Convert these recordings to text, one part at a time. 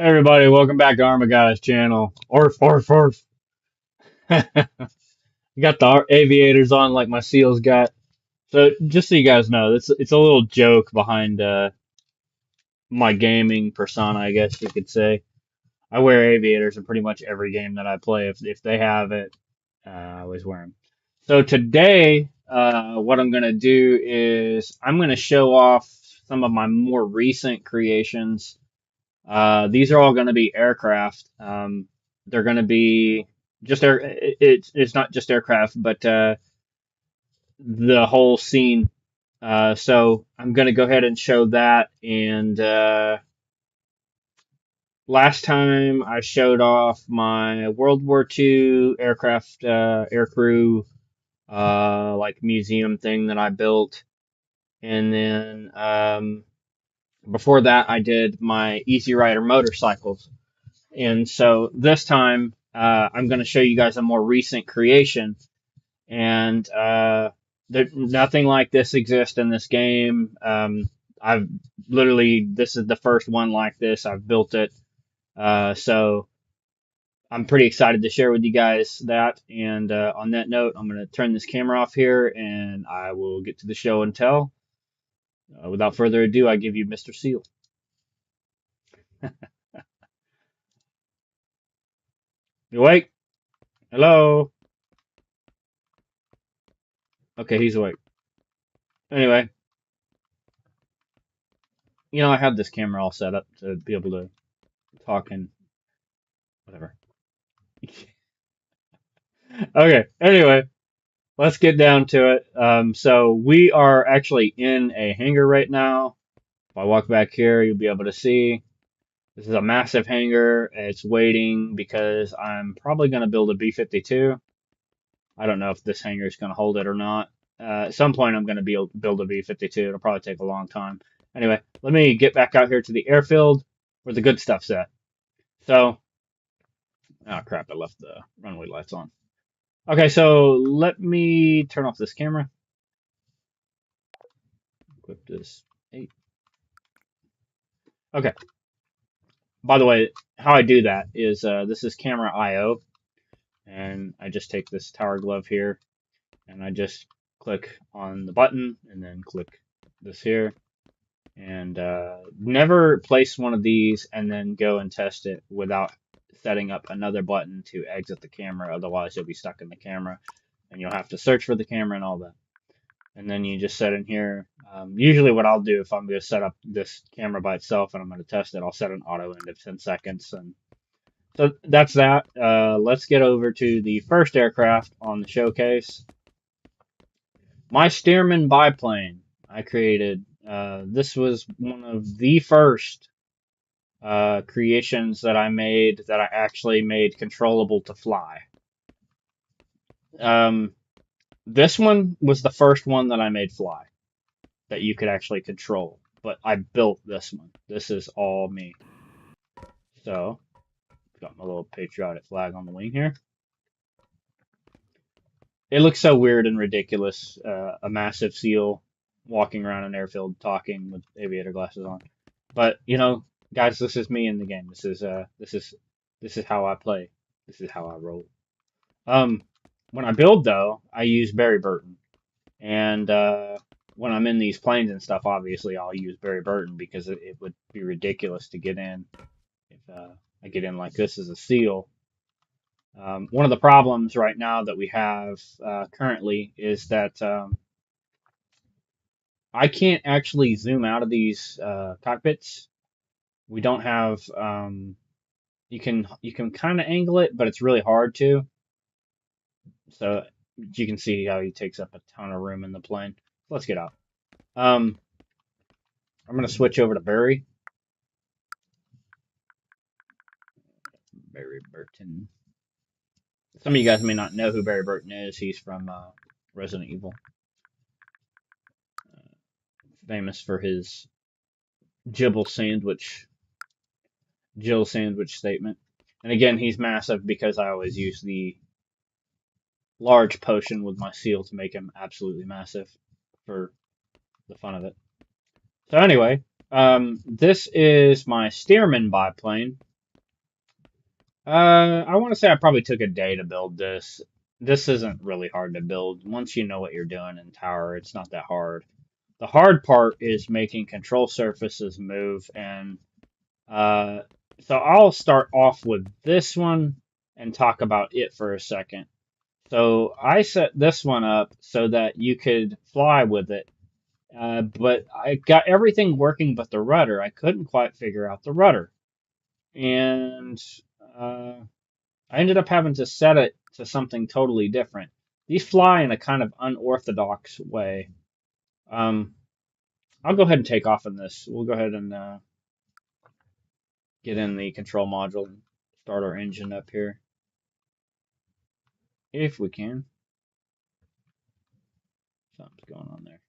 Hey everybody, welcome back to ArmaGuyz channel. Orf. Got the aviators on like my seals got. So just so you guys know, it's a little joke behind my gaming persona, I guess you could say. I wear aviators in pretty much every game that I play. If they have it, I always wear them. So today, what I'm gonna do is I'm gonna show off some of my more recent creations. These are all going to be aircraft. They're going to be just air. It's not just aircraft, but the whole scene. So I'm going to go ahead and show that. And last time I showed off my World War II aircraft aircrew like museum thing that I built, and then before that I did my Easy Rider motorcycles. And so this time, I'm going to show you guys a more recent creation, and nothing like this exists in this game. I've literally, this is the first one like this. I've built it, so I'm pretty excited to share with you guys that. And on that note, I'm going to turn this camera off here, and I will get to the show and tell. Without further ado, I give you Mr. Seal. You awake? Hello? Okay, he's awake. Anyway. I have this camera all set up to be able to talk and whatever. Okay, anyway, let's get down to it. So we are actually in a hangar right now. If I walk back here, you'll be able to see this is a massive hangar. It's waiting because I'm probably going to build a B-52. I don't know if this hangar is going to hold it or not. At some point, I'm going to build a B-52. It'll probably take a long time. Anyway, let me get back out here to the airfield where the good stuff's at. So, oh crap, I left the runway lights on. Okay, so let me turn off this camera. Equip this 8. Okay. By the way, how I do that is this is camera IO, and I just take this tower glove here, and I just click on the button, and then click this here, and never place one of these and then go and test it without setting up another button to exit the camera. Otherwise, you'll be stuck in the camera, and you'll have to search for the camera and all that. And then you just set in here. Usually what I'll do if I'm going to set up this camera by itself and I'm going to test it, I'll set an auto end of 10 seconds. And so that's that. Let's get over to the first aircraft on the showcase. My Stearman biplane I created. This was one of the first creations that I made that I actually made controllable to fly. This one was the first one that I made fly that you could actually control, but I built this one. This is all me. So, got my little patriotic flag on the wing here. It looks so weird and ridiculous. A massive seal walking around an airfield talking with aviator glasses on. But guys, this is me in the game. This is how I play. This is how I roll. When I build though, I use Barry Burton, and when I'm in these planes and stuff, obviously I'll use Barry Burton because it would be ridiculous to get in if I get in like this as a seal. One of the problems right now that we have currently is that I can't actually zoom out of these cockpits. We don't have you can kind of angle it, but it's really hard to. So you can see how he takes up a ton of room in the plane. Let's get out. I'm going to switch over to Barry. Barry Burton. Some of you guys may not know who Barry Burton is. He's from Resident Evil. Famous for his Jill sandwich statement. And again, he's massive because I always use the large potion with my seal to make him absolutely massive for the fun of it. So anyway, this is my Stearman biplane. I want to say I probably took a day to build this. This isn't really hard to build. Once you know what you're doing in Tower, it's not that hard. The hard part is making control surfaces move, and uh, so I'll start off with this one and talk about it for a second. So I set this one up so that you could fly with it, but I got everything working but the rudder. I couldn't quite figure out the rudder, and uh, I ended up having to set it to something totally different. These fly in a kind of unorthodox way. Um, I'll go ahead and take off on this. We'll go ahead and get in the control module and start our engine up here, if we can. Something's going on there.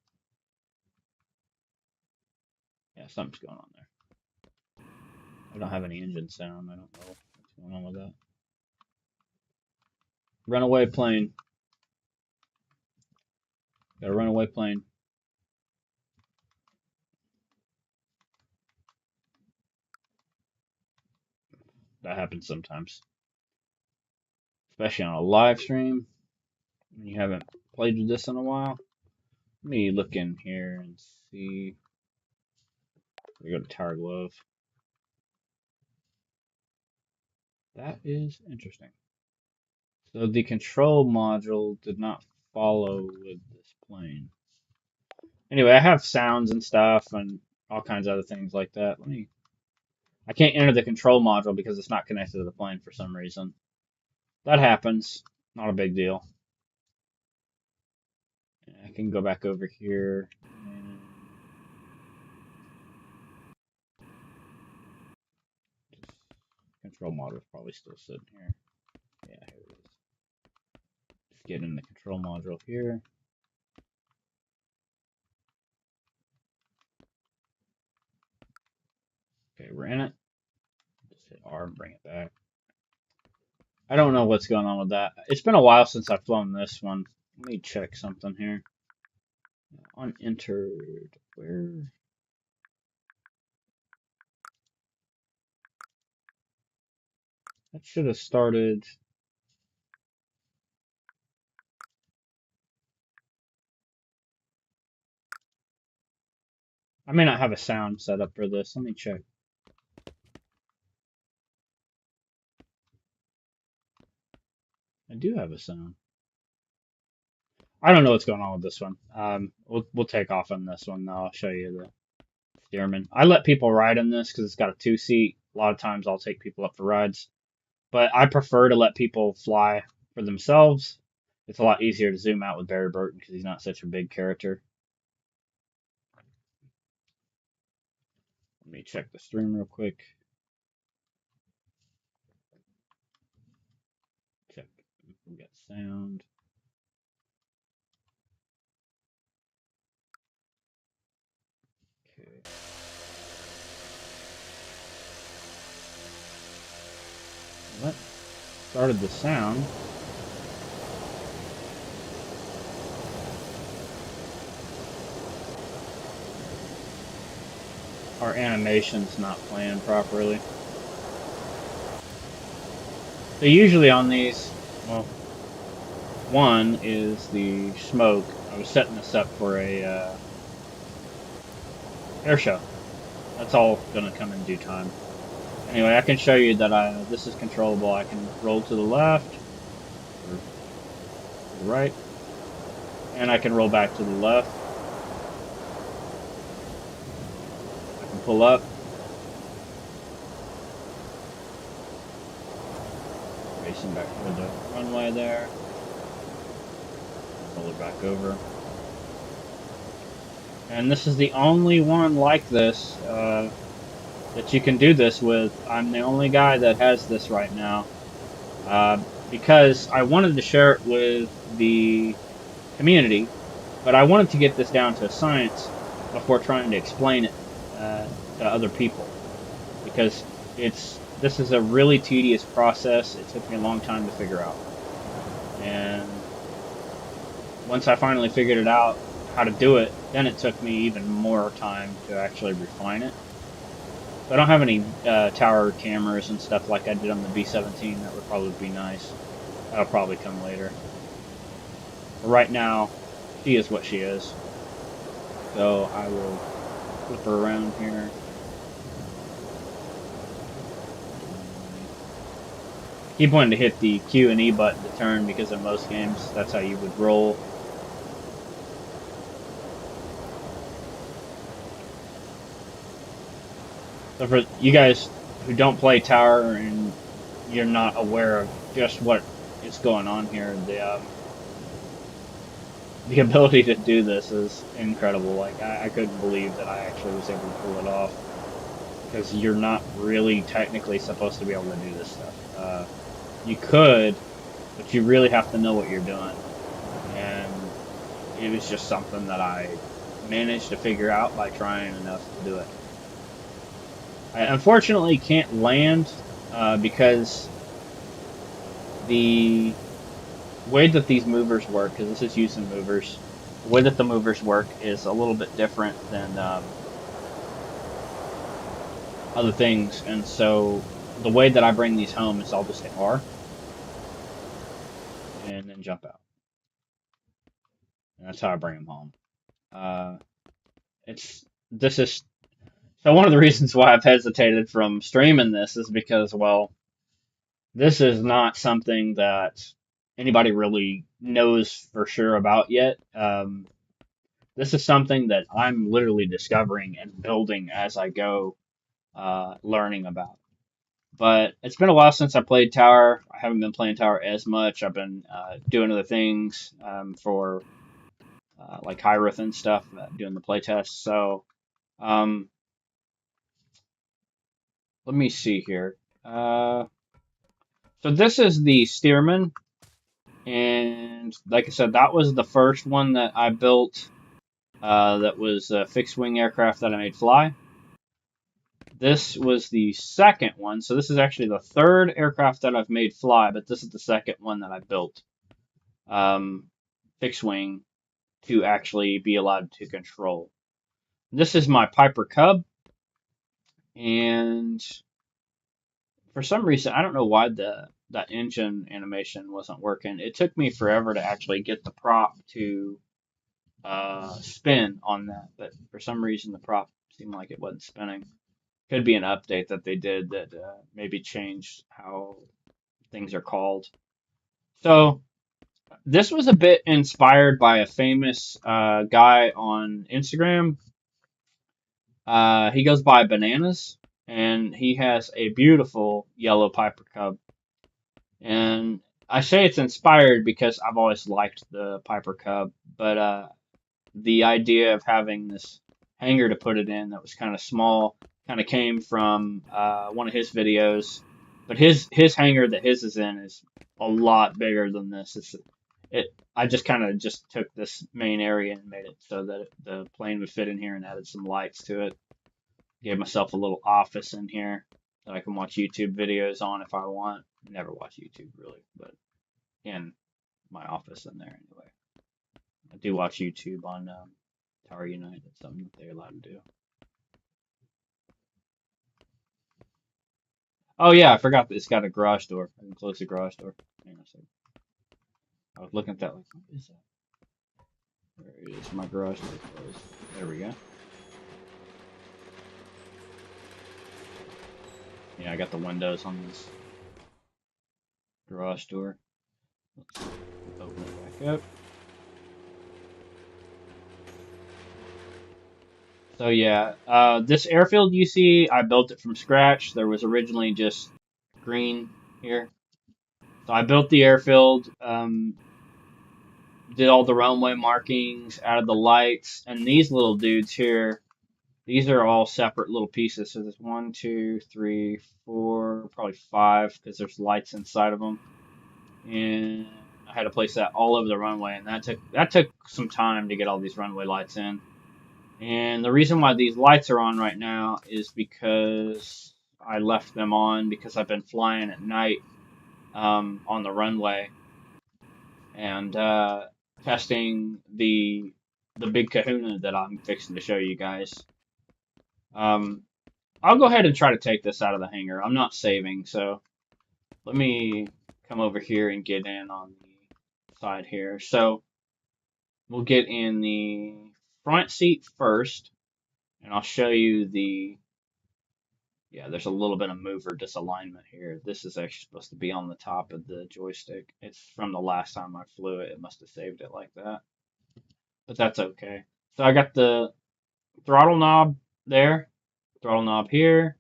Yeah, something's going on there. I don't have any engine sound. I don't know what's going on with that. Runaway plane. Got a runaway plane. That happens sometimes, especially on a live stream when you haven't played with this in a while. Let me look in here and see. We go to Tower Glove. That is interesting. So the control module did not follow with this plane. Anyway, I have sounds and stuff and all kinds of other things like that. I can't enter the control module because it's not connected to the plane for some reason. That happens. Not a big deal. I can go back over here and control module is probably still sitting here. Yeah, here it is. Just get in the control module here. Okay, we're in it. Just hit R and bring it back. I don't know what's going on with that. It's been a while since I've flown this one. Let me check something here. Unentered. Where? That should have started. I may not have a sound set up for this. Let me check. I do have a sound. I don't know what's going on with this one. We'll take off on this one now. I'll show you the steerman. I let people ride in this because it's got a 2-seat. A lot of times I'll take people up for rides, but I prefer to let people fly for themselves. It's a lot easier to zoom out with Barry Burton because he's not such a big character. Let me check the stream real quick. Check. We got sound. Okay. That started the sound. Our animation's not playing properly. So usually on these, well, one is the smoke. I was setting this up for a air show. That's all gonna come in due time. Anyway, I can show you that this is controllable. I can roll to the left or to the right, and I can roll back to the left. I can pull up. Racing back toward the runway there. Roll it back over. And this is the only one like this that you can do this with. I'm the only guy that has this right now because I wanted to share it with the community, but I wanted to get this down to a science before trying to explain it to other people, because this is a really tedious process. It took me a long time to figure out, and once I finally figured it out how to do it, then it took me even more time to actually refine it. I don't have any tower cameras and stuff like I did on the B-17. That would probably be nice. That'll probably come later. But right now, she is what she is. So I will flip her around here. I keep wanting to hit the Q and E button to turn because in most games that's how you would roll. So for you guys who don't play Tower and you're not aware of just what is going on here, the ability to do this is incredible. Like I couldn't believe that I actually was able to pull it off because you're not really technically supposed to be able to do this stuff. You could, but you really have to know what you're doing. And it was just something that I managed to figure out by trying enough to do it. I unfortunately can't land because the way that these movers work, because this is using movers, the way that the movers work is a little bit different than other things, and so the way that I bring these home is I'll just hit R and then jump out, and that's how I bring them home. This is so one of the reasons why I've hesitated from streaming this is because, well, this is not something that anybody really knows for sure about yet. This is something that I'm literally discovering and building as I go, learning about. But it's been a while since I played Tower. I haven't been playing Tower as much. I've been doing other things for like Hyreth and stuff, doing the playtests. So let me see here. So this is the Stearman. And like I said, that was the first one that I built that was a fixed wing aircraft that I made fly. This was the second one. So this is actually the third aircraft that I've made fly, but this is the second one that I built fixed wing to actually be allowed to control. This is my Piper Cub. And for some reason, I don't know why that engine animation wasn't working. It took me forever to actually get the prop to spin on that, but for some reason the prop seemed like it wasn't spinning. Could be an update that they did that maybe changed how things are called. So this was a bit inspired by a famous guy on Instagram. He goes by Bananas, and he has a beautiful yellow Piper Cub. And I say it's inspired because I've always liked the Piper Cub, but the idea of having this hanger to put it in that was kind of small kind of came from one of his videos. But his hanger that his is in is a lot bigger than this. I just kind of just took this main area and made it so that the plane would fit in here and added some lights to it. Gave myself a little office in here that I can watch YouTube videos on if I want. Never watch YouTube really, but in my office in there anyway. I do watch YouTube on Tower Unite. That's something that they're allowed to do. Oh yeah, I forgot that it's got a garage door. I can close the garage door. Hang on a second. I was looking at that like, what is that? There it is, my garage door closed. There we go. Yeah, I got the windows on this garage door. Let's open it back up. So yeah, this airfield you see, I built it from scratch. There was originally just green here. So I built the airfield, did all the runway markings, added the lights, and these little dudes here, these are all separate little pieces. So there's 1, 2, 3, 4, probably 5, because there's lights inside of them. And I had to place that all over the runway, and that took some time to get all these runway lights in. And the reason why these lights are on right now is because I left them on because I've been flying at night on the runway and testing the big kahuna that I'm fixing to show you guys. I'll go ahead and try to take this out of the hangar. I'm not saving, so let me come over here and get in on the side here. So we'll get in the front seat first, and I'll show you the, yeah, there's a little bit of mover disalignment here. This is actually supposed to be on the top of the joystick. It's from the last time I flew it. It must have saved it like that, but that's okay. So I got the throttle knob there, throttle knob here,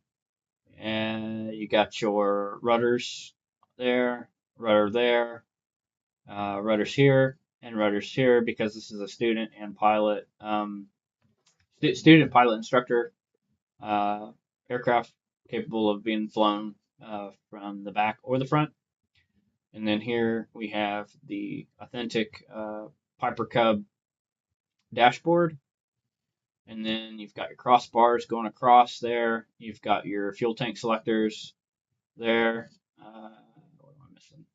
and you got your rudders there, rudder there, rudders here, and rudders here because this is a student and pilot, student pilot instructor aircraft capable of being flown from the back or the front. And then here we have the authentic Piper Cub dashboard. And then you've got your crossbars going across there. You've got your fuel tank selectors there. What am I missing?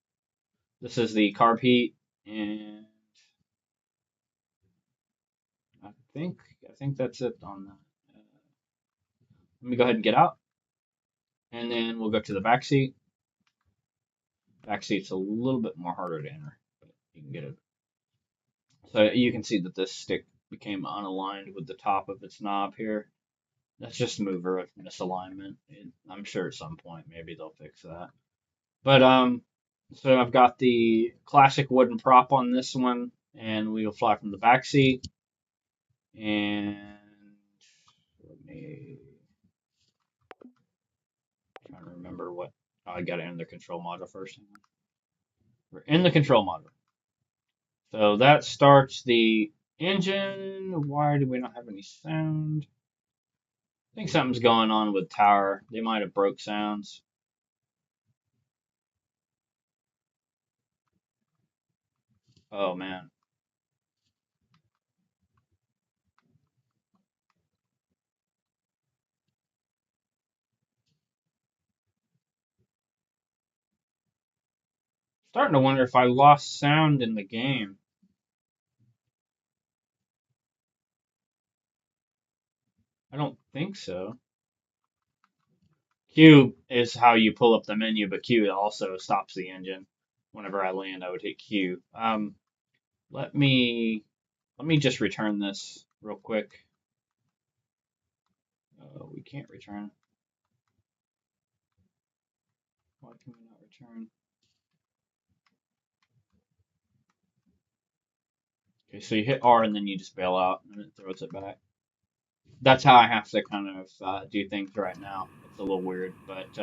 This is the carb heat, and I think that's it on that. Let me go ahead and get out, and then we'll go to the back seat. Back seat's a little bit more harder to enter, but you can get it. So you can see that this stick became unaligned with the top of its knob here. That's just mover misalignment. I'm sure at some point maybe they'll fix that. But so I've got the classic wooden prop on this one, and we'll fly from the back seat. And let me try to remember what, oh, I got to enter the control module first. We're in the control module. So that starts the engine. Why do we not have any sound? I think something's going on with tower. They might have broke sounds. Oh man. Starting to wonder if I lost sound in the game. I don't think so. Q is how you pull up the menu, but Q also stops the engine. Whenever I land, I would hit Q. Let me just return this real quick. We can't return. Why can we not return? Okay, so you hit R and then you just bail out and it throws it back. That's how I have to kind of do things right now. It's a little weird, but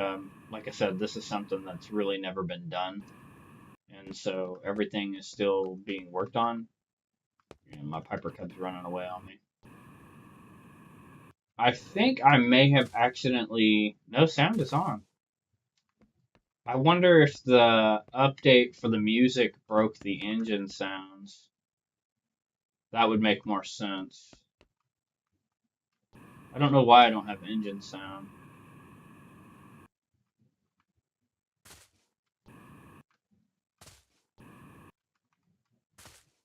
like I said, this is something that's really never been done. And so everything is still being worked on. And my Piper Cub's running away on me. I think I may have accidentally... No, sound is on. I wonder if the update for the music broke the engine sounds. That would make more sense. I don't know why I don't have engine sound.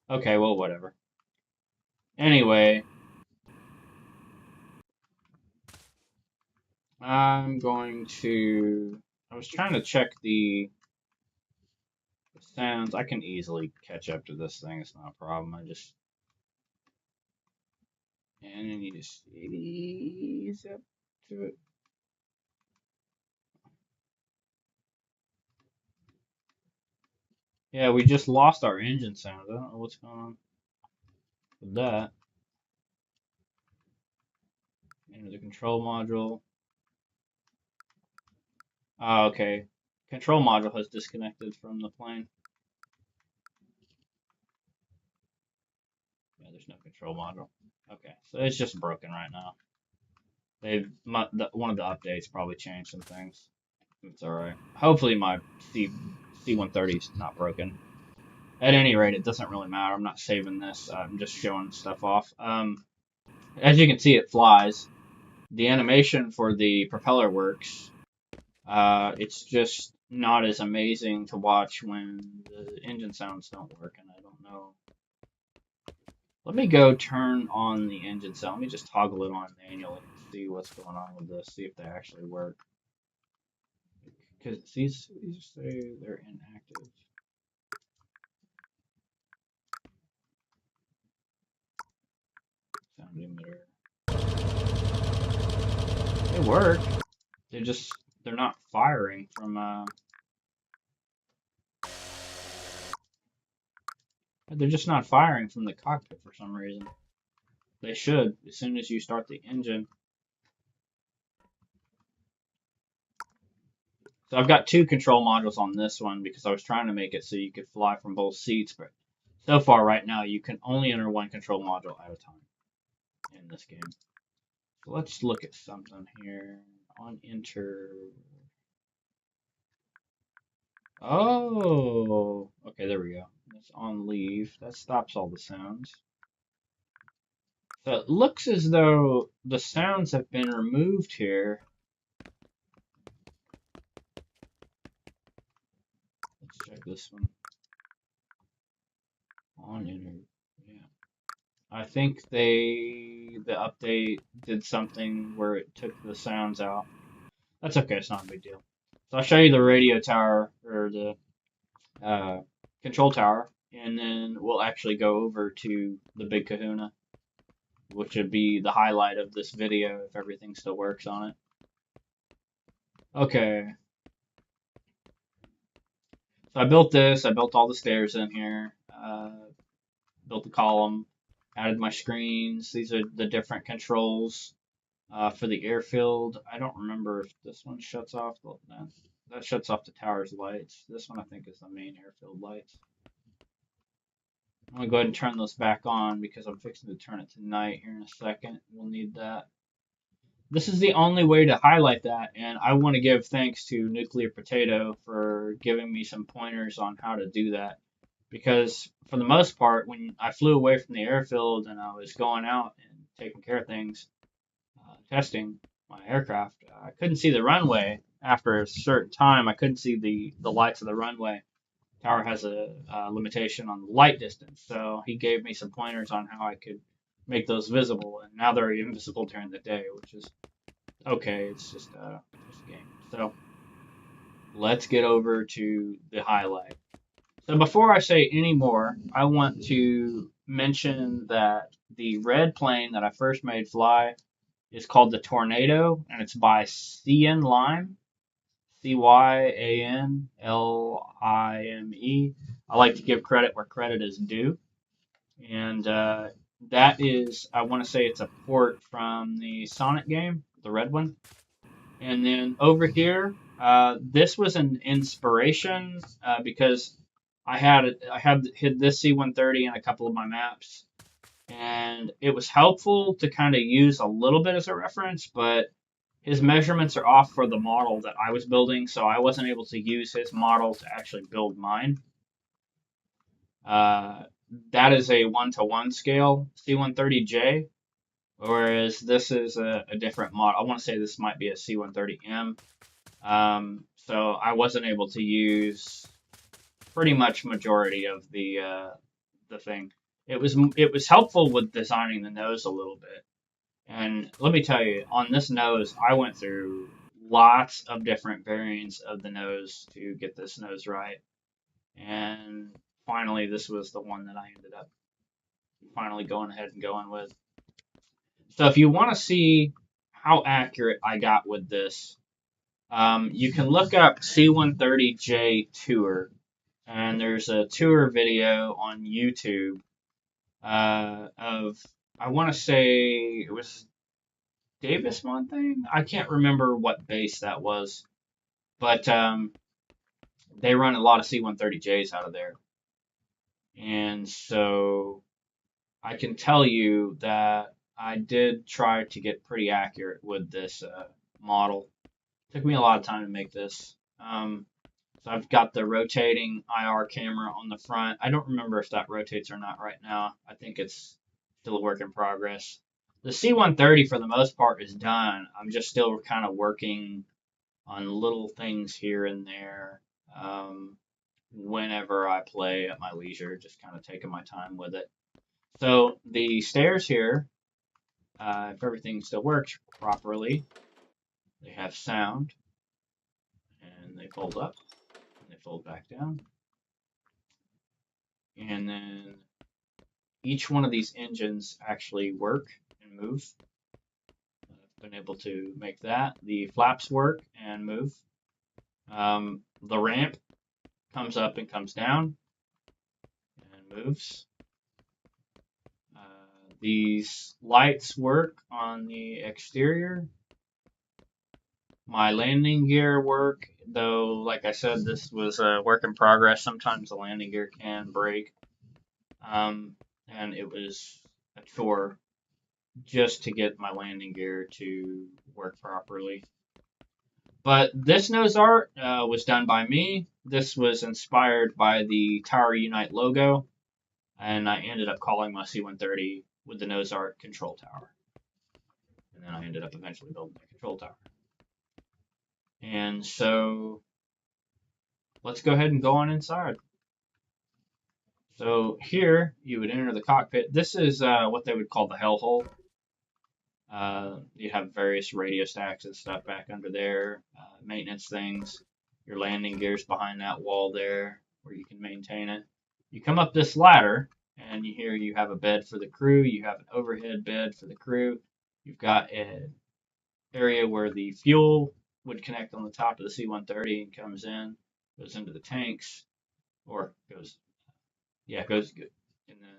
Okay, well, whatever. Anyway, I'm going to... I was trying to check the sounds. I can easily catch up to this thing. It's not a problem. I just... And then you just ease up to it. Yeah, we just lost our engine sound. I don't know what's going on with that. Enter the control module. Oh, okay. Control module has disconnected from the plane. Yeah, there's no control module. Okay, so it's just broken right now. One of the updates probably changed some things. It's all right. Hopefully my C-130 is not broken. At any rate, it doesn't really matter. I'm not saving this. I'm just showing stuff off. As you can see, it flies. The animation for the propeller works. It's just not as amazing to watch when the engine sounds don't work, and I don't know Let me go turn on the engine sound. Let me just toggle it on manually and see what's going on with this. See if they actually work. Because these say they're inactive. Sound emitter. They work. They're not firing from they're just not firing from the cockpit for some reason. They should as soon as you start the engine. So I've got two control modules on this one because I was trying to make it so you could fly from both seats, but so far right now you can only enter one control module at a time in this game. So let's look at something here. On enter. Oh, okay, there we go. That's on leave. That stops all the sounds. So it looks as though the sounds have been removed here. Let's check this one. On enter. Yeah. I think the update did something where it took the sounds out. That's okay, it's not a big deal. So I'll show you the radio tower, or the control tower, and then we'll actually go over to the Big Kahuna, which would be the highlight of this video if everything still works on it. Okay. So I built this, I built all the stairs in here, built the column, added my screens. These are the different controls for the airfield. I don't remember if this one shuts off. That shuts off the tower's lights. This one I think is the main airfield lights. I'm going to go ahead and turn those back on because I'm fixing to turn it to night here in a second. We'll need that. This is the only way to highlight that, and I want to give thanks to Nuclear Potato for giving me some pointers on how to do that. Because for the most part, when I flew away from the airfield and I was going out and taking care of things, testing my aircraft, I couldn't see the runway. After a certain time, I couldn't see the lights of the runway. Tower has a limitation on the light distance, so he gave me some pointers on how I could make those visible, and now they're invisible during the day, which is okay. It's just a game. So let's get over to the highlight. So before I say any more, I want to mention that the red plane that I first made fly is called the Tornado, and it's by Cyan Lime, Cyanlime. I like to give credit where credit is due, and that is, I want to say it's a port from the Sonic game, the red one. And then over here, this was an inspiration because I had hit this C-130 in a couple of my maps, and it was helpful to kind of use a little bit as a reference, but his measurements are off for the model that I was building, so I wasn't able to use his model to actually build mine. That is a 1-to-1 scale C-130J, whereas this is a different model. I want to say this might be a C-130M. So I wasn't able to use pretty much majority of the thing. It was helpful with designing the nose a little bit. And let me tell you, on this nose, I went through lots of different variants of the nose to get this nose right. And finally, this was the one that I ended up finally going ahead and going with. So if you want to see how accurate I got with this, you can look up C-130J Tour. And there's a tour video on YouTube of, I want to say it was Davis one thing. I can't remember what base that was, but they run a lot of C-130Js out of there. And so I can tell you that I did try to get pretty accurate with this model. It took me a lot of time to make this. So I've got the rotating IR camera on the front. I don't remember if that rotates or not right now. I think it's still a work in progress. The C-130 for the most part is done. I'm just still kind of working on little things here and there whenever I play at my leisure, just kind of taking my time with it. So the stairs here, if everything still works properly, they have sound, and they fold up, and they fold back down. And then each one of these engines actually work and move. I've been able to make that. The flaps work and move. The ramp comes up and comes down and moves. These lights work on the exterior. My landing gear work, though, like I said, this was a work in progress. Sometimes the landing gear can break. And it was a chore just to get my landing gear to work properly. But this nose art was done by me. This was inspired by the Tower Unite logo, and I ended up calling my C-130 with the nose art control tower. And then I ended up eventually building the control tower. And so let's go ahead and go on inside. So here you would enter the cockpit. This is what they would call the hellhole. You have various radio stacks and stuff back under there, maintenance things. Your landing gear's behind that wall there where you can maintain it. You come up this ladder and here you have a bed for the crew. You have an overhead bed for the crew. You've got an area where the fuel would connect on the top of the C-130 and comes in, goes into the tanks, or goes, yeah, goes good. And then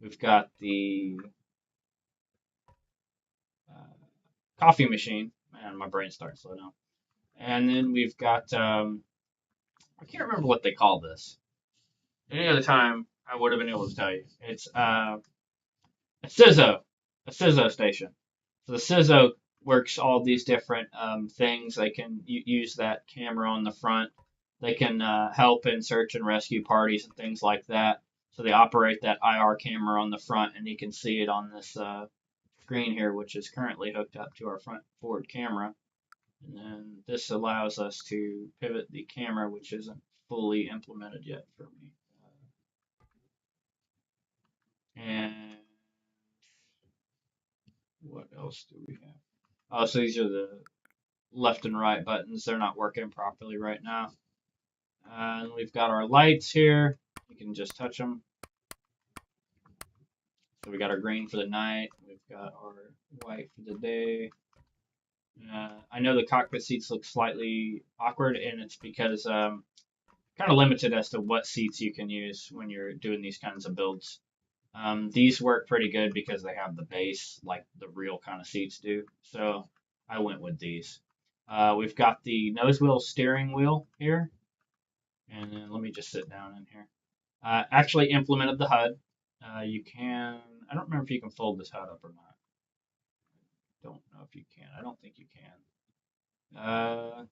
we've got the coffee machine. Man, my brain's starting to slow down. And then we've got, I can't remember what they call this. Any other time, I would have been able to tell you. It's a CISO station. So the CISO works all these different things. They can use that camera on the front. They can help in search and rescue parties and things like that. So they operate that IR camera on the front, and you can see it on this screen here, which is currently hooked up to our front forward camera. And then this allows us to pivot the camera, which isn't fully implemented yet for me. And what else do we have? Oh, so these are the left and right buttons. They're not working properly right now. And we've got our lights here. You can just touch them. So we got our green for the night. We've got our white for the day. I know the cockpit seats look slightly awkward, and it's because kind of limited as to what seats you can use when you're doing these kinds of builds. These work pretty good because they have the base like the real kind of seats do. So I went with these. We've got the nose wheel steering wheel here. And then let me just sit down in here. Actually implemented the HUD. You can, I don't remember if you can fold this HUD up or not. Don't know if you can. I don't think you can.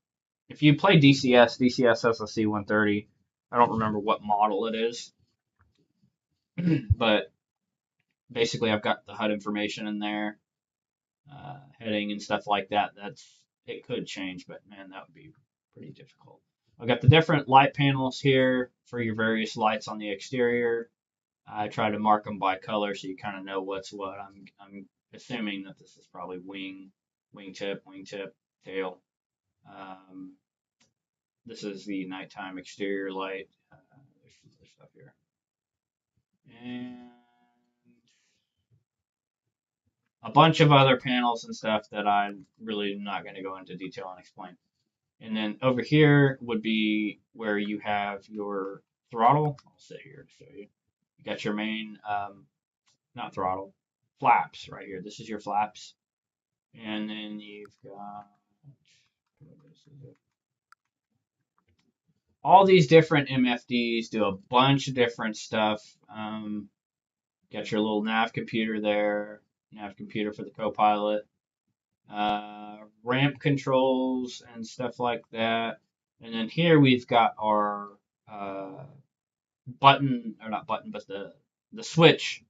If you play DCS has a C-130. I don't remember what model it is. But basically I've got the HUD information in there. Heading and stuff like that. It could change, but man, that would be pretty difficult. I've got the different light panels here for your various lights on the exterior. I try to mark them by color so you kind of know what's what. I'm assuming that this is probably wingtip, tail. This is the nighttime exterior light. There's some other stuff here. And a bunch of other panels and stuff that I'm really not going to go into detail and explain. And then over here would be where you have your throttle. I'll sit here to show you. You got your main, not throttle, flaps right here. This is your flaps. And then you've got all these different MFDs do a bunch of different stuff. Got your little nav computer there, nav computer for the co-pilot. Ramp controls and stuff like that. And then here we've got our button, or not button, but the switch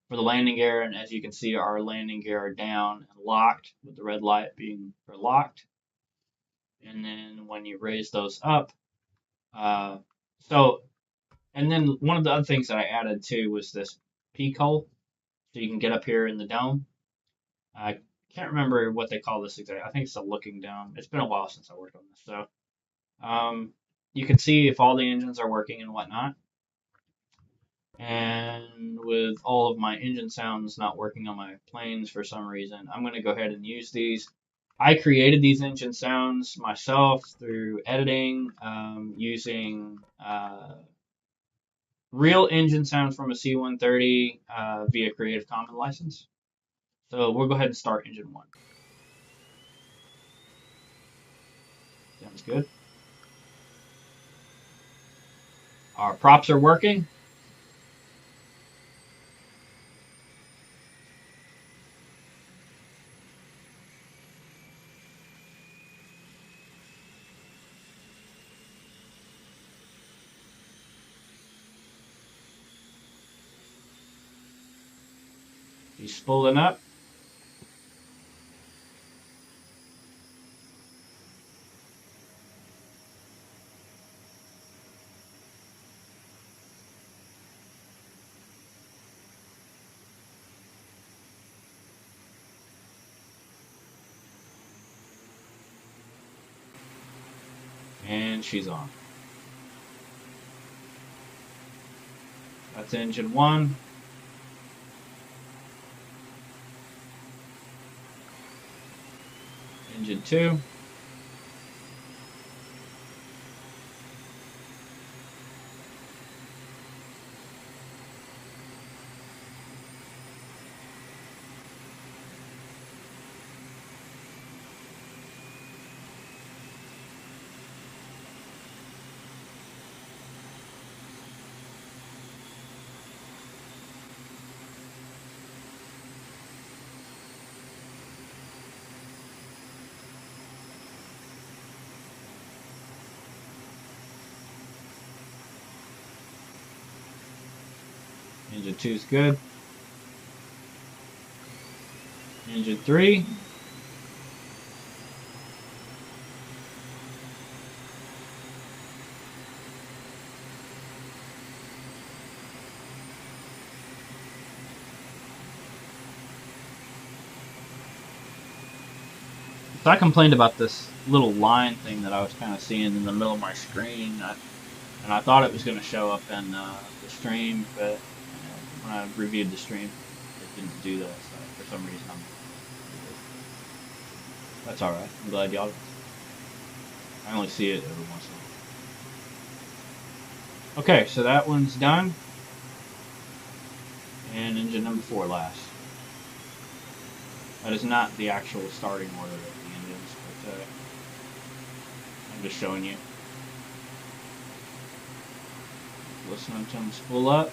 for the landing gear. And as you can see, our landing gear are down and locked, with the red light being for locked. And then when you raise those up, and then one of the other things that I added too was this peak hole, so you can get up here in the dome. I can't remember what they call this exactly. I think it's a looking dome. It's been a while since I worked on this, so you can see if all the engines are working and whatnot. And with all of my engine sounds not working on my planes for some reason, I'm going to go ahead and use these. I created these engine sounds myself through editing, using real engine sounds from a C-130 via Creative Commons license. So we'll go ahead and start engine 1. Sounds good. Our props are working. He's spooling up. And she's on. That's engine 1. Engine 2. Engine 2 is good. Engine 3. So I complained about this little line thing that I was kind of seeing in the middle of my screen, and I thought it was going to show up in the stream, but when I reviewed the stream, it didn't do that. So for some reason, that's all right. I'm glad y'all. I only see it every once in a while. Okay, so that one's done, and engine number 4 last. That is not the actual starting order of the engines, but I'm just showing you. Listening to them spool up.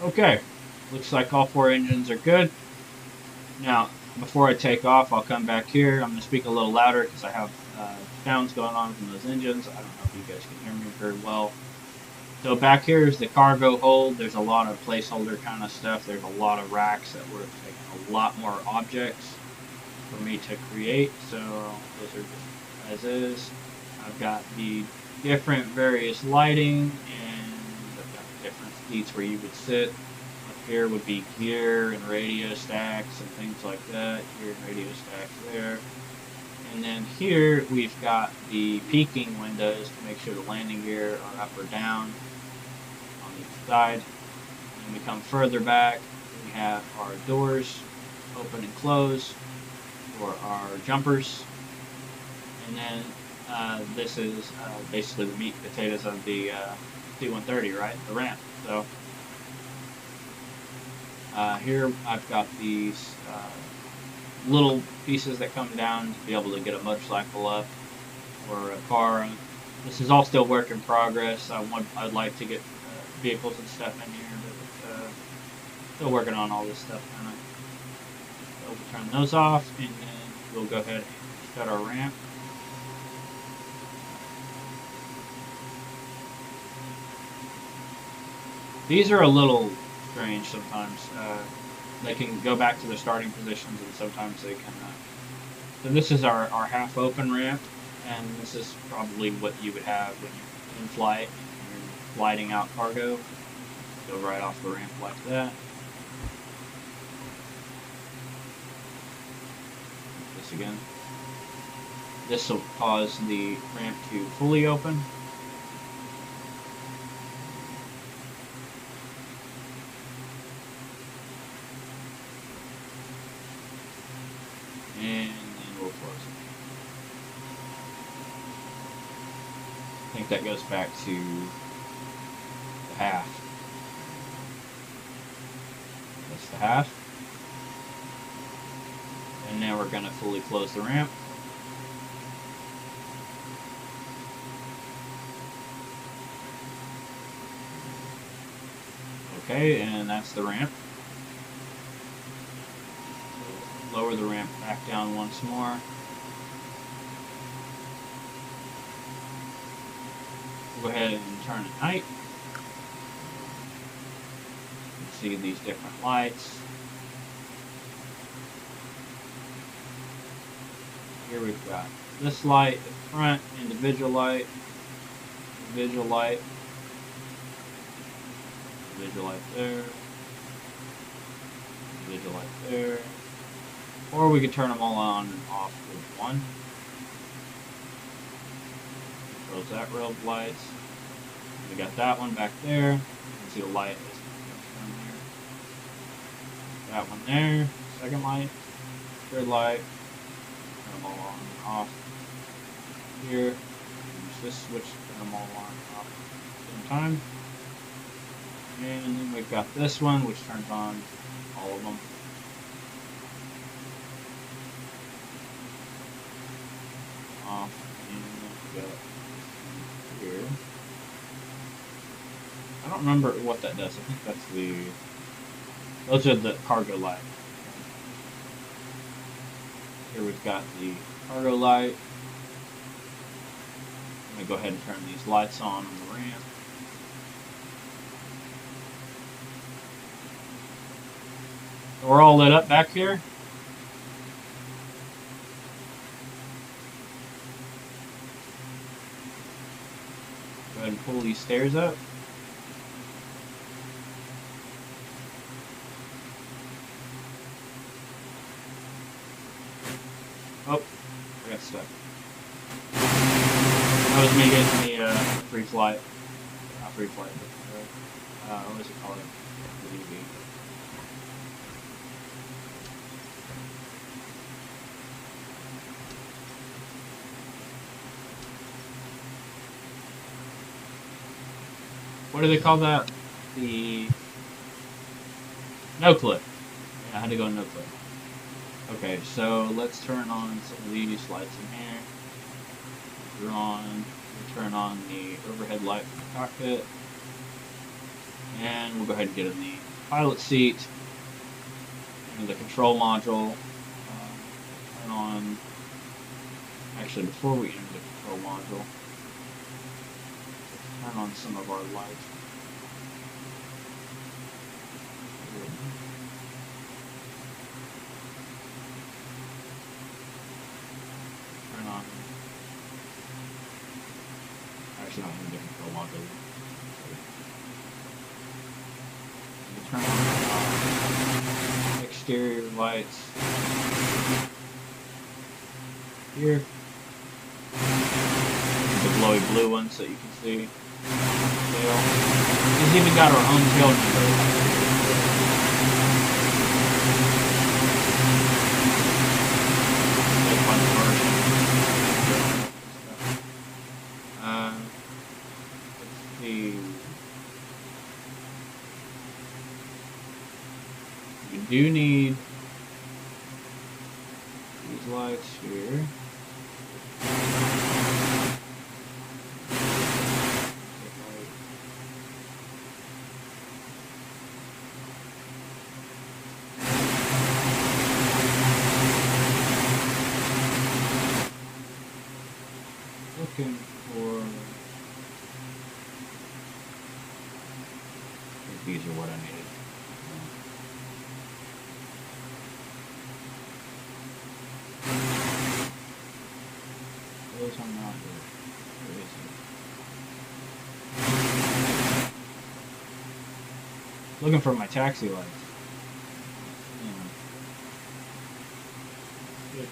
Okay, looks like all 4 engines are good. Now, before I take off, I'll come back here. I'm going to speak a little louder because I have sounds going on from those engines. I don't know if you guys can hear me very well. So back here is the cargo hold. There's a lot of placeholder kind of stuff. There's a lot of racks that would have taken a lot more objects for me to create. So those are just as is. I've got the different various lighting, and I've got different seats where you would sit. Here would be gear and radio stacks and things like that. Gear and radio stacks there. And then here we've got the peaking windows to make sure the landing gear are up or down on each side. And we come further back, we have our doors open and close for our jumpers. And then this is basically the meat and potatoes of the C-130, right? The ramp. So here I've got these little pieces that come down to be able to get a motorcycle up or a car. This is all still work in progress. I'd like to get vehicles and stuff in here, but still working on all this stuff. Kind of. So we'll turn those off, and then we'll go ahead and start our ramp. These are a little strange sometimes. They can go back to their starting positions, and sometimes they cannot. So this is our half open ramp, and this is probably what you would have when you're in flight and you're gliding out cargo. Go right off the ramp like that. This again. This will cause the ramp to fully open. And then we'll close it. I think that goes back to the half. That's the half. And now we're going to fully close the ramp. Okay, and that's the ramp. Lower the ramp back down once more. We'll go ahead and turn it night. You can see these different lights. Here we've got this light at the front, individual light, individual light, individual light there, individual light there. Or we could turn them all on and off with one. Controls that row of lights. We got that one back there. You can see the light is down here. That one there. Second light. Third light. Turn them all on and off. Here. Use this switch to turn them all on and off at the same time. And then we've got this one, which turns on all of them. Off, and we've got here. I don't remember what that does. I think that's those are the cargo light. Here we've got the cargo light. I'm going to go ahead and turn these lights on the ramp. We're all lit up back here. Go ahead and pull these stairs up. Oh, I got stuck. That was me getting the free flight. Not free flight, but what is it called? The EV. What do they call that? The no clip. Yeah, I had to go no clip. Okay, so let's turn on some of these lights in here. We're on. We'll turn on the overhead light from the cockpit, and we'll go ahead and get in the pilot seat and the control module. Turn on. Actually, before we enter the control module, turn on some of our lights. Turn on. Actually, not in the control module. Turn on exterior lights here. The glowy blue ones that you can see. Tail. He's even got our own tail number. Let's see. We do need these lights here. Looking for, I think these are what I needed. Looking for my taxi lights. Yeah.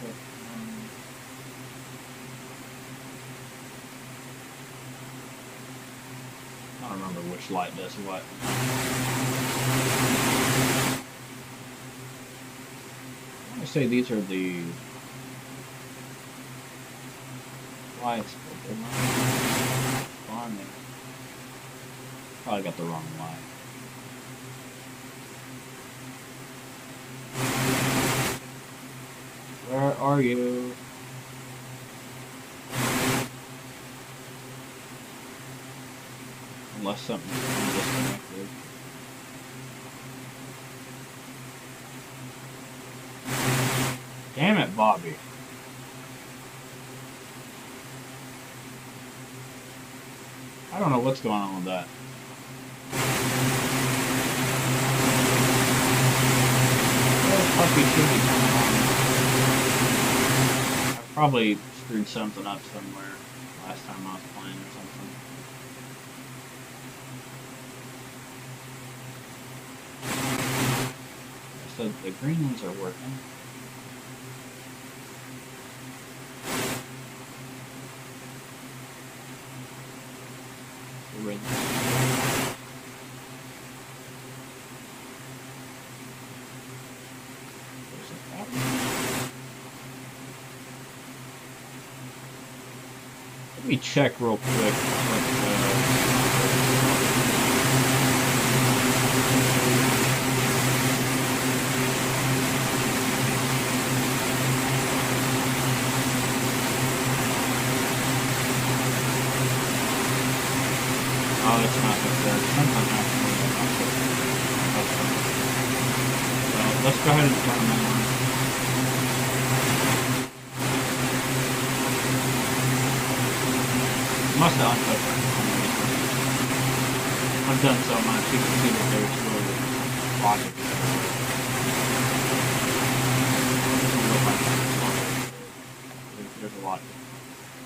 I don't remember which light does what. I want to say these are the lights, but they're not on there. Probably got the wrong light. Where are you? Unless something's disconnected. Damn it, Bobby. I don't know what's going on with that. Puppy should be coming on. I probably screwed something up somewhere last time I was playing or something. So the green ones are working. The red ones. Let me check real quick. Oh, it's not up there. Sometimes so let's go ahead and turn them on. Must have unput them. I've done so much, you can see that there's really logic. There's a lot.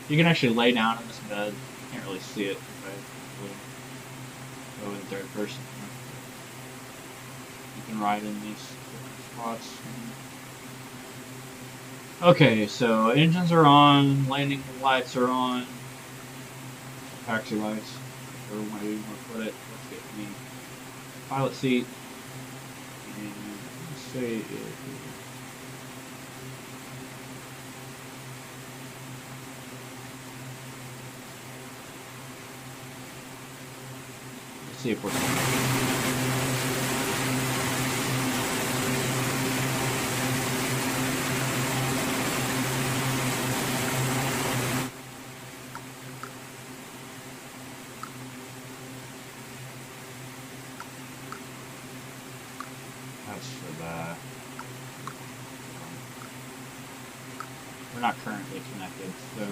You can actually lay down in this bed. Can't really see it if I go in third person. You can ride in these spots. Okay, so engines are on, landing lights are on. Taxi lights, or whatever you want to put it. Let's get the pilot seat, and let's say it is. Let's see if we're we're not currently connected, so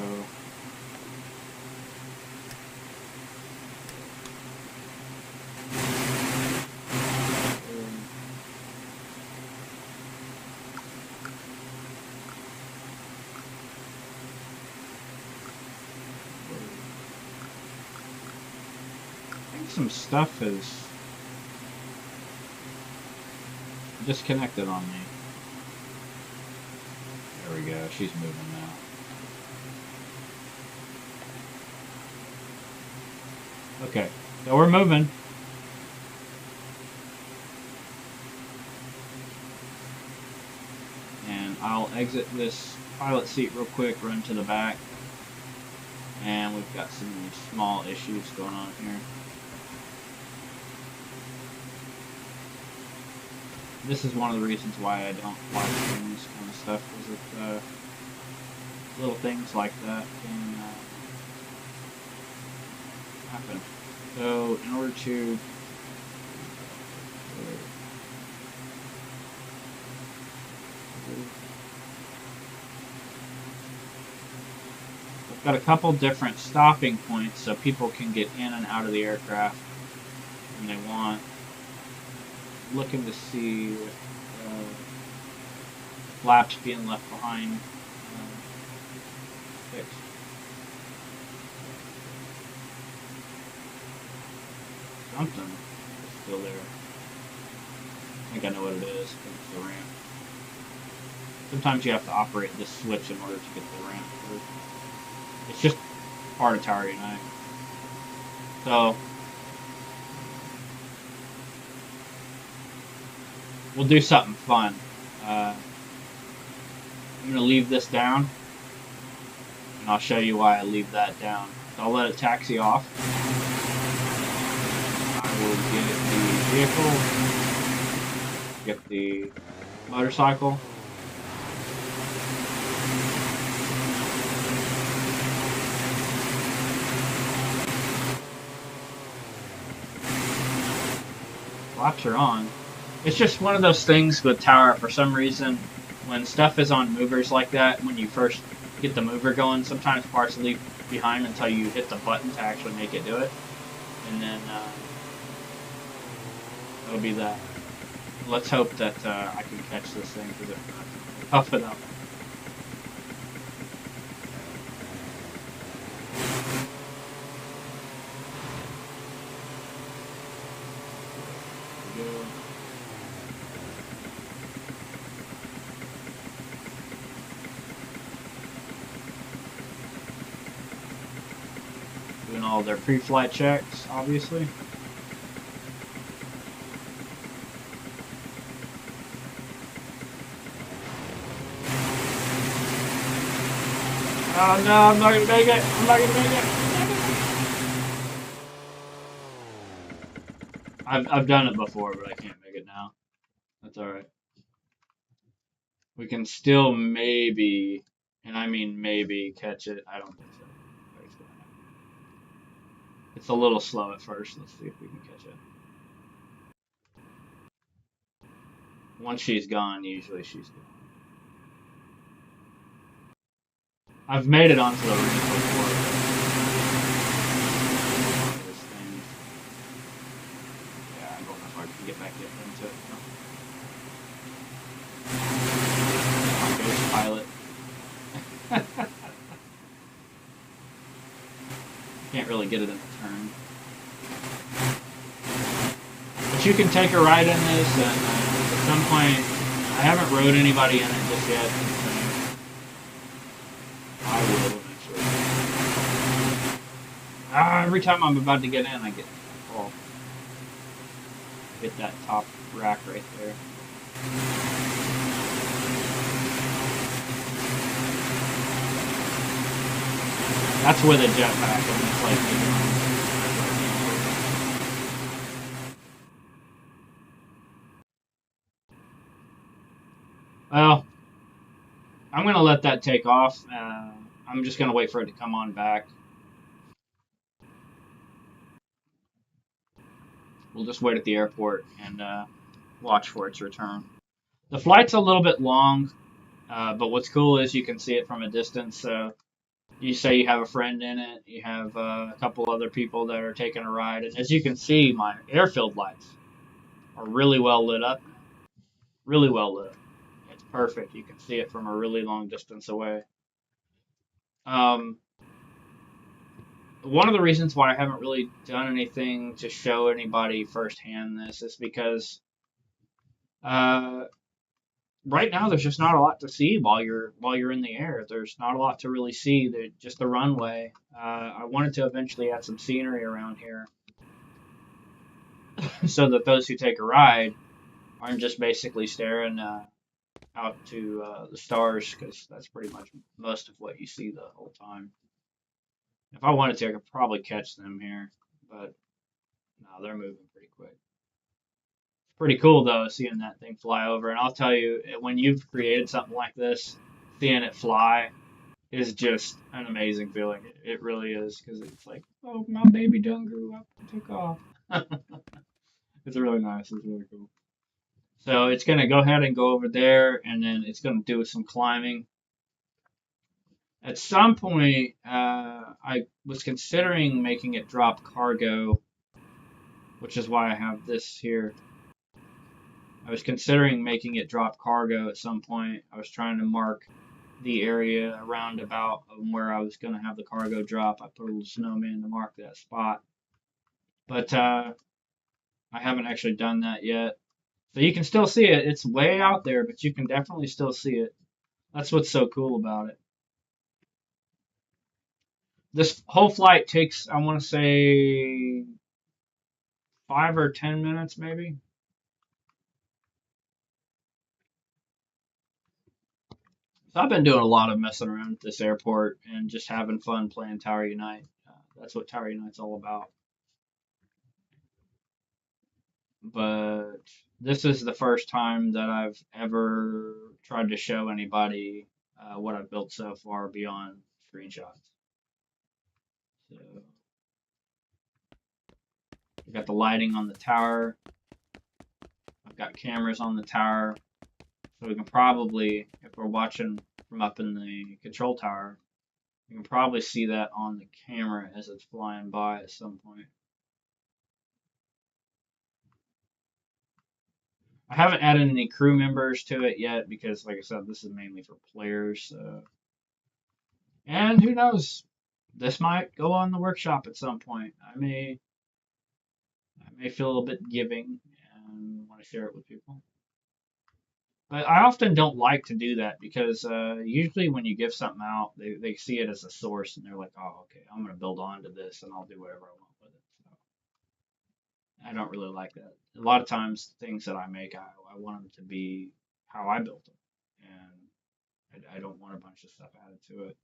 I think some stuff is disconnected on me. There we go, she's moving now. Okay, so we're moving. And I'll exit this pilot seat real quick, run to the back. And we've got some small issues going on here. This is one of the reasons why I don't like doing this kind of stuff, is that little things like that can happen. So in order to I've got a couple different stopping points so people can get in and out of the aircraft when they want. Looking to see if flaps being left behind fixed. Something is still there. think I know what it is. I think it's the ramp. Sometimes you have to operate this switch in order to get the ramp through. It's just part of Tower Unite. So we'll do something fun. I'm going to leave this down, and I'll show you why I leave that down. So I'll let it taxi off. I will get the vehicle, get the motorcycle. Flaps are on. It's just one of those things with Tower, for some reason, when stuff is on movers like that, when you first get the mover going, sometimes parts leave behind until you hit the button to actually make it do it. And then, it'll be that. Let's hope that I can catch this thing, because if not, I'll puff it up. Doing all their pre-flight checks, obviously. Oh no, I'm not gonna make it! I'm not gonna make it! I've done it before, but I can't make it now. That's alright. We can still maybe, and I mean maybe, catch it. I don't think so. It's a little slow at first. Let's see if we can catch it. Once she's gone, usually she's gone. I've made it onto the ramp before. Yeah, I don't know if I can get back into it. No. Ghost pilot. Can't really get it in the turn. But you can take a ride in this, and at some point, I haven't rode anybody in it just yet. I will eventually. Every time I'm about to get in, I get oh, hit that top rack right there. That's with a jetpack, and it's like well, I'm gonna let that take off. I'm just gonna wait for it to come on back. We'll just wait at the airport and watch for its return. The flight's a little bit long, but what's cool is you can see it from a distance. So you say you have a friend in it, you have a couple other people that are taking a ride, and as you can see, my airfield lights are really well lit up. Really well lit. It's perfect. You can see it from a really long distance away. One of the reasons why I haven't really done anything to show anybody firsthand this is because right now there's just not a lot to see while you're in the air. There's not a lot to really see. Just the runway. I wanted to eventually add some scenery around here, so that those who take a ride aren't just basically staring out to the stars, because that's pretty much most of what you see the whole time. If I wanted to, I could probably catch them here, but no, they're moving pretty quick. It's pretty cool though, seeing that thing fly over. And I'll tell you, when you've created something like this, seeing it fly is just an amazing feeling. It really is, because it's like, oh, my baby done grew up and took off. It's really nice. It's really cool. So it's going to go ahead and go over there, and then it's going to do some climbing. At some point, I was considering making it drop cargo, which is why I have this here. I was considering making it drop cargo at some point. I was trying to mark the area around about where I was going to have the cargo drop. I put a little snowman to mark that spot. But I haven't actually done that yet. So you can still see it. It's way out there, but you can definitely still see it. That's what's so cool about it. This whole flight takes, I want to say, 5 or 10 minutes, maybe. So I've been doing a lot of messing around at this airport and just having fun playing Tower Unite. That's what Tower Unite's all about. But this is the first time that I've ever tried to show anybody what I've built so far beyond screenshots. So I've got the lighting on the tower. I've got cameras on the tower. So we can probably, if we're watching from up in the control tower, you can probably see that on the camera as it's flying by at some point. I haven't added any crew members to it yet because, like I said, this is mainly for players. And who knows? This might go on the workshop at some point. I may feel a little bit giving and want to share it with people. But I often don't like to do that because usually when you give something out, they see it as a source and they're like, oh, okay, I'm going to build on to this and I'll do whatever I want with it. So I don't really like that. A lot of times, things that I make, I want them to be how I built them. And I don't want a bunch of stuff added to it.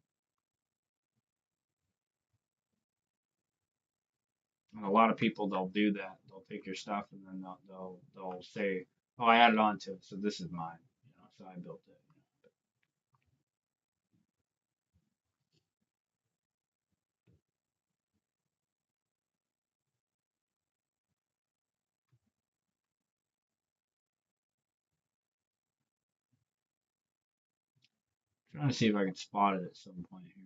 And a lot of people, they'll do that. They'll take your stuff and then they'll say, oh, I added on to it, so this is mine. So I built it. I'm trying to see if I can spot it at some point here.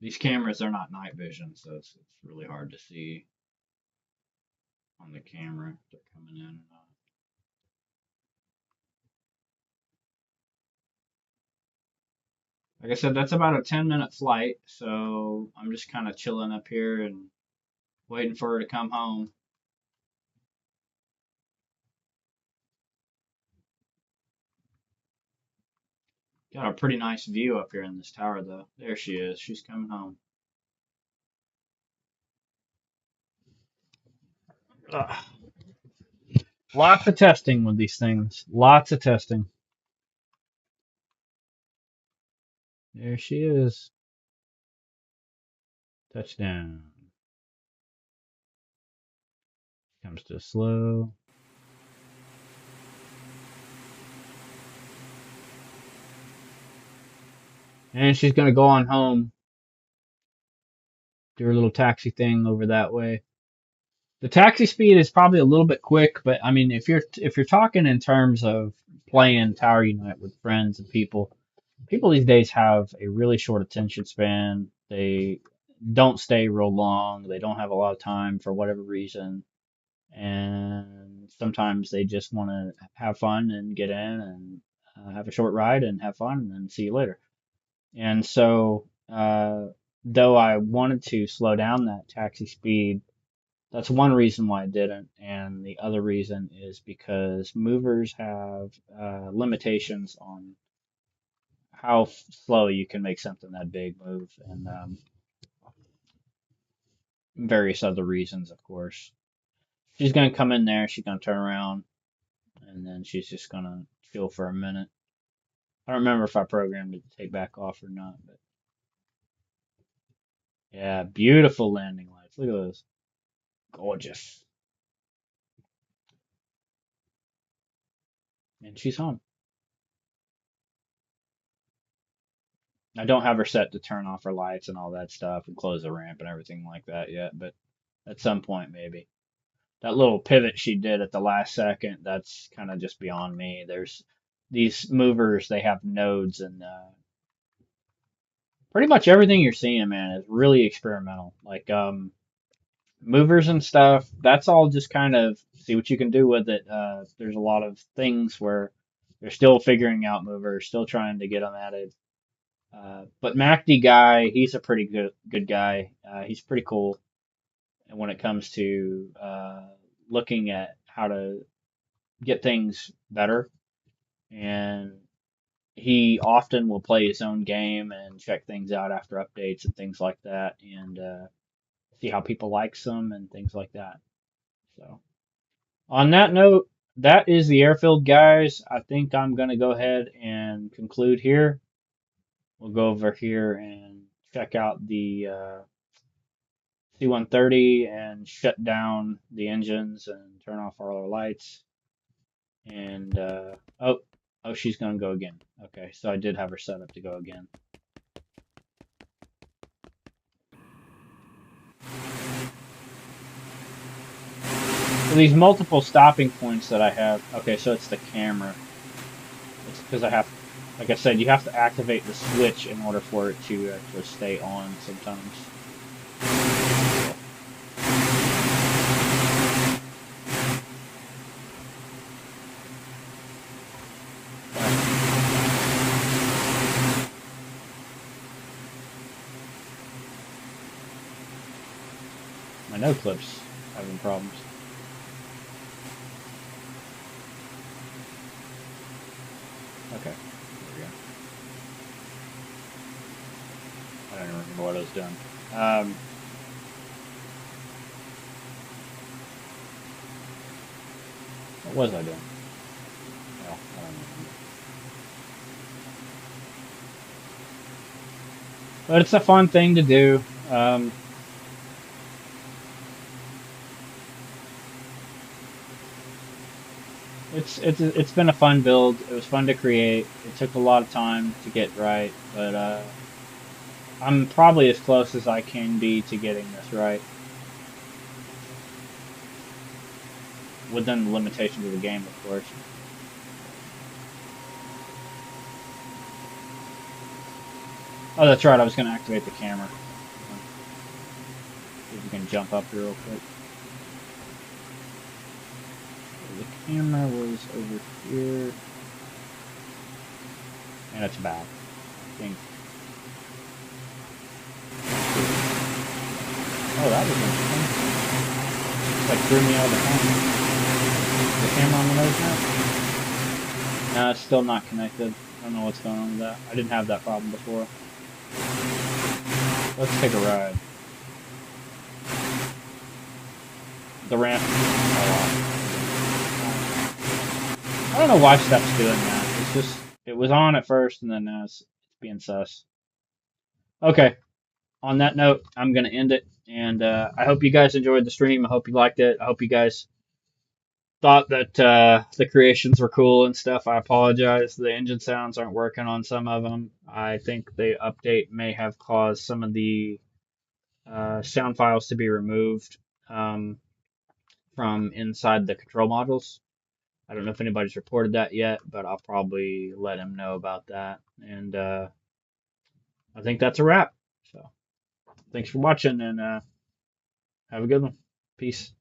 These cameras are not night vision, so it's really hard to see on the camera if they're coming in or not. Like I said, that's about a 10-minute flight, so I'm just kind of chilling up here and waiting for her to come home. Got a pretty nice view up here in this tower, though. There she is. She's coming home. Ugh. Lots of testing with these things. Lots of testing. There she is. Touchdown. Comes to slow. And she's going to go on home. Do her little taxi thing over that way. The taxi speed is probably a little bit quick, but I mean, if you're talking in terms of playing Tower Unite with friends and people these days have a really short attention span. They don't stay real long. They don't have a lot of time for whatever reason, and sometimes they just want to have fun and get in and have a short ride and have fun and then see you later. And so, though I wanted to slow down that taxi speed, that's one reason why I didn't, and the other reason is because movers have limitations on how slow you can make something that big move, and various other reasons, of course. She's gonna come in there, she's gonna turn around, and then she's just gonna chill for a minute. I don't remember if I programmed it to take back off or not, but yeah, beautiful landing lights. Look at those, gorgeous. And she's home. I don't have her set to turn off her lights and all that stuff and close the ramp and everything like that yet, but at some point maybe. That little pivot she did at the last second, that's kind of just beyond me. There's these movers, they have nodes, and pretty much everything you're seeing, man, is really experimental. Like movers and stuff, that's all just kind of see what you can do with it. There's a lot of things where they're still figuring out movers, still trying to get them added. But MacD guy, he's a pretty good guy. He's pretty cool when it comes to looking at how to get things better. And he often will play his own game and check things out after updates and things like that, and see how people likes them and things like that. So on that note, that is the airfield, guys. I think I'm gonna go ahead and conclude here. We'll go over here and check out the C-130 and shut down the engines and turn off all our lights. And oh, she's gonna go again. Okay, so I did have her set up to go again. So these multiple stopping points that I have. Okay, so it's the camera. It's because I have, like I said, you have to activate the switch in order for it to actually stay on sometimes. My no clip's having problems. Okay, there we go. I don't even remember what I was doing. What was I doing? Well, I don't remember. But it's a fun thing to do. It's been a fun build. It was fun to create. It took a lot of time to get right, but I'm probably as close as I can be to getting this right within the limitations of the game, of course. Oh, that's right. I was going to activate the camera. See if we can jump up here real quick. The camera was over here, and it's back, I think. Oh, that was interesting. Like threw me out of the camera on the nose now? No, it's still not connected. I don't know what's going on with that. I didn't have that problem before. Let's take a ride. The ramp. Oh, wow. I don't know why stuff's doing that. It's just, it was on at first and then now it's being sus. Okay. On that note, I'm going to end it. And I hope you guys enjoyed the stream. I hope you liked it. I hope you guys thought that the creations were cool and stuff. I apologize. The engine sounds aren't working on some of them. I think the update may have caused some of the sound files to be removed from inside the control modules. I don't know if anybody's reported that yet, but I'll probably let him know about that. And I think that's a wrap. So thanks for watching and have a good one. Peace.